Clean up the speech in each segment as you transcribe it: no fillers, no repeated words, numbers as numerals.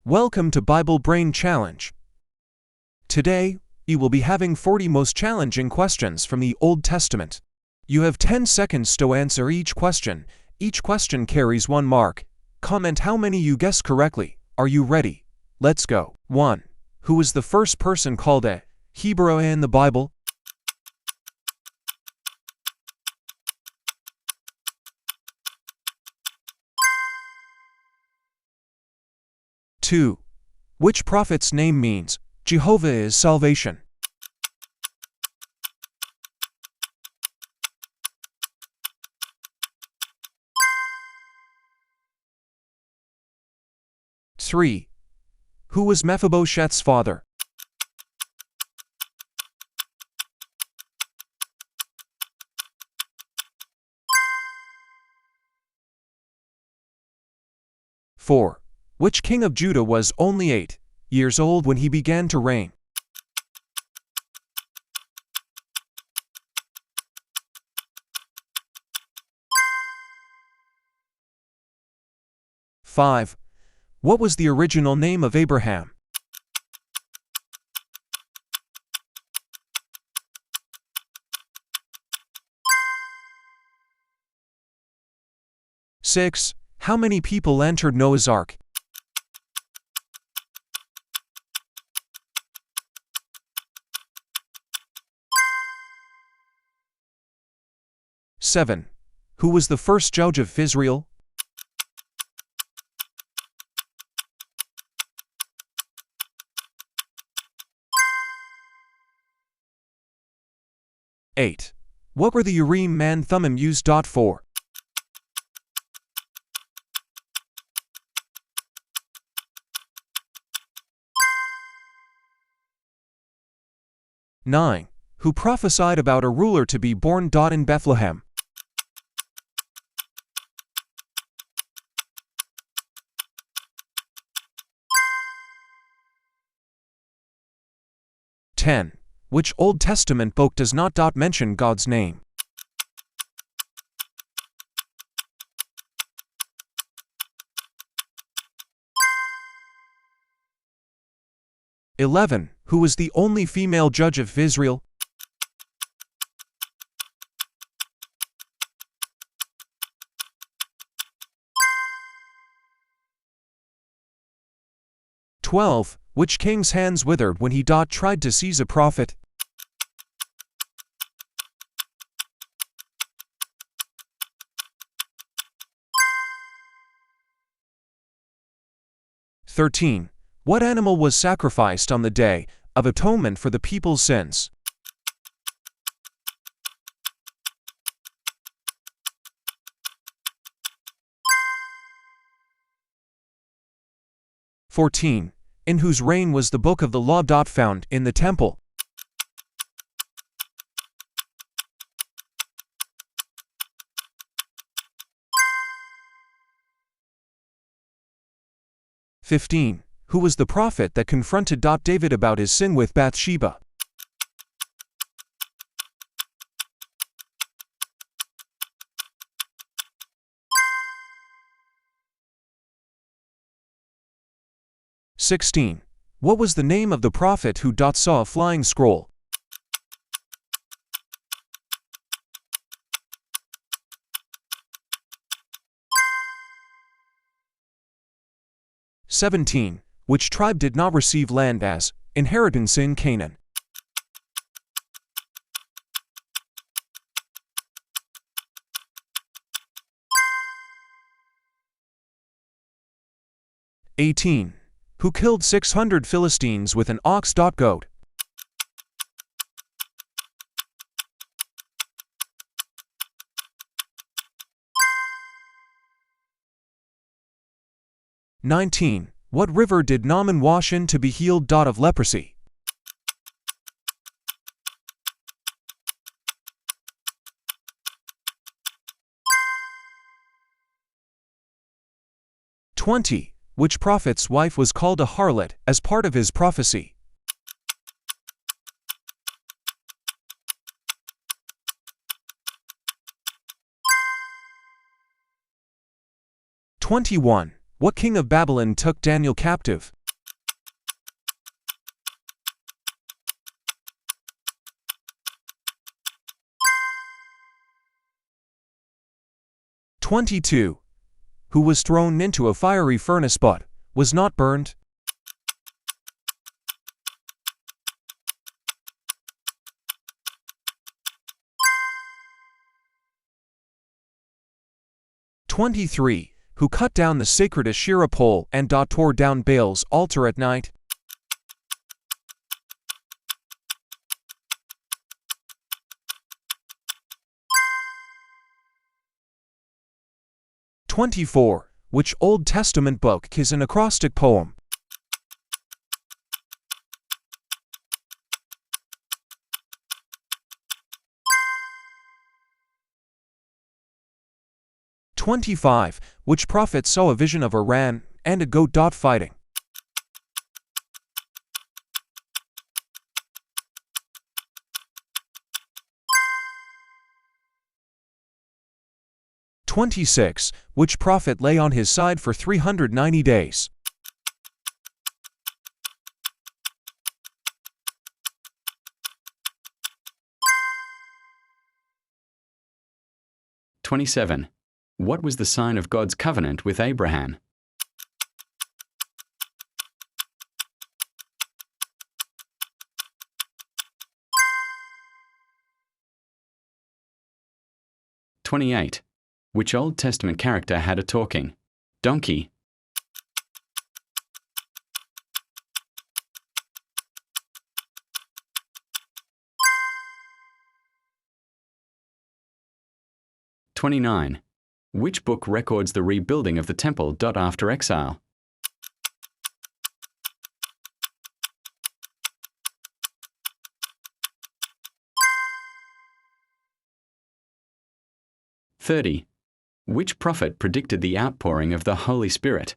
Welcome to Bible Brain Challenge. Today, you will be having 40 most challenging questions from the Old Testament. You have 10 seconds to answer each question. Each question carries 1 mark. Comment how many you guess correctly. Are you ready? Let's go. 1. Who was the first person called a Hebrew in the Bible? Two. Which prophet's name means Jehovah is salvation? Three. Who was Mephibosheth's father? Four. Which king of Judah was only 8 years old when he began to reign? Five. What was the original name of Abraham? Six. How many people entered Noah's Ark? Seven. Who was the first judge of Israel? Eight. What were the Urim and Thummim used for? Nine. Who prophesied about a ruler to be born in Bethlehem? Ten. Which Old Testament book does not mention God's name? 11. Who was the only female judge of Israel? "12. Which king's hands withered when he tried to seize a prophet? "13. What animal was sacrificed on the Day of Atonement for the people's sins? "14. In whose reign was the Book of the Law found in the temple? "15. Who was the prophet that confronted David about his sin with Bathsheba? "16. What was the name of the prophet who saw a flying scroll? "17. Which tribe did not receive land as inheritance in Canaan? "18. Who killed 600 Philistines with an ox goat? "19. What river did Naaman wash in to be healed of leprosy? "20. Which prophet's wife was called a harlot as part of his prophecy? "21. What king of Babylon took Daniel captive? 22. Who was thrown into a fiery furnace but was not burned? 23. Who cut down the sacred Asherah pole and tore down Baal's altar at night? 24. Which Old Testament book is an acrostic poem? 25. Which prophet saw a vision of a ram and a goat fighting? 26. Which prophet lay on his side for 390 days? 27. What was the sign of God's covenant with Abraham? 28. Which Old Testament character had a talking donkey? 29. Which book records the rebuilding of the temple after exile? 30. Which prophet predicted the outpouring of the Holy Spirit?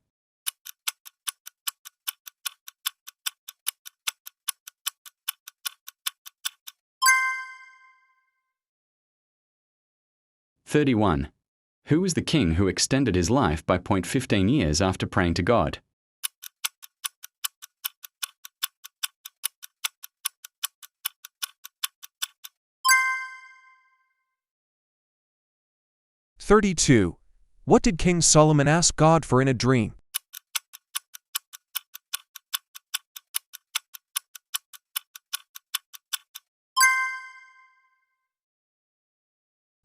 31. Who was the king who extended his life by 15 years after praying to God? 32. What did King Solomon ask God for in a dream?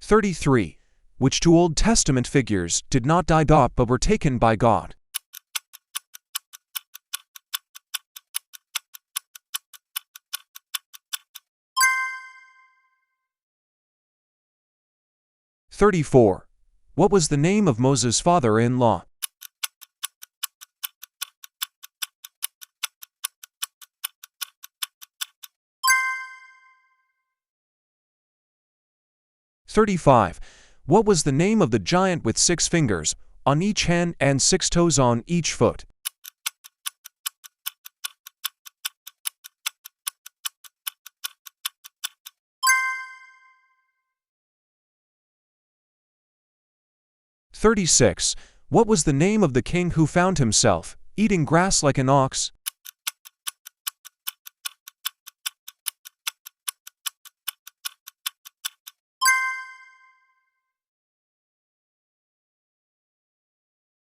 33. Which two Old Testament figures did not die but were taken by God? 34. What was the name of Moses' father-in-law? 35. What was the name of the giant with 6 fingers on each hand and 6 toes on each foot? 36. What was the name of the king who found himself eating grass like an ox?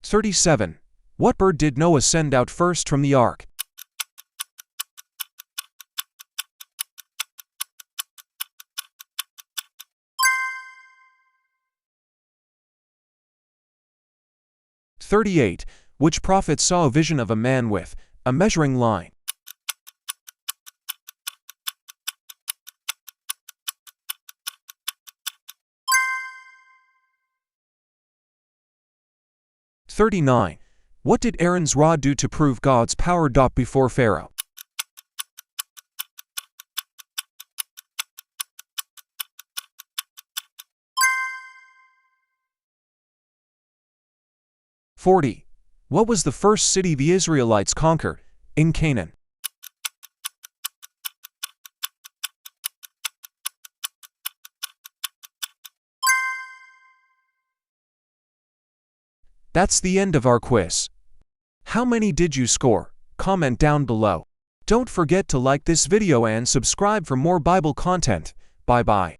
37. What bird did Noah send out first from the ark? 38. Which prophet saw a vision of a man with a measuring line? 39. What did Aaron's rod do to prove God's power before Pharaoh? 40. What was the first city the Israelites conquered in Canaan? 'That's the end of our quiz. How many did you score? Comment down below. Don't forget to like this video and subscribe for more Bible content. Bye-bye.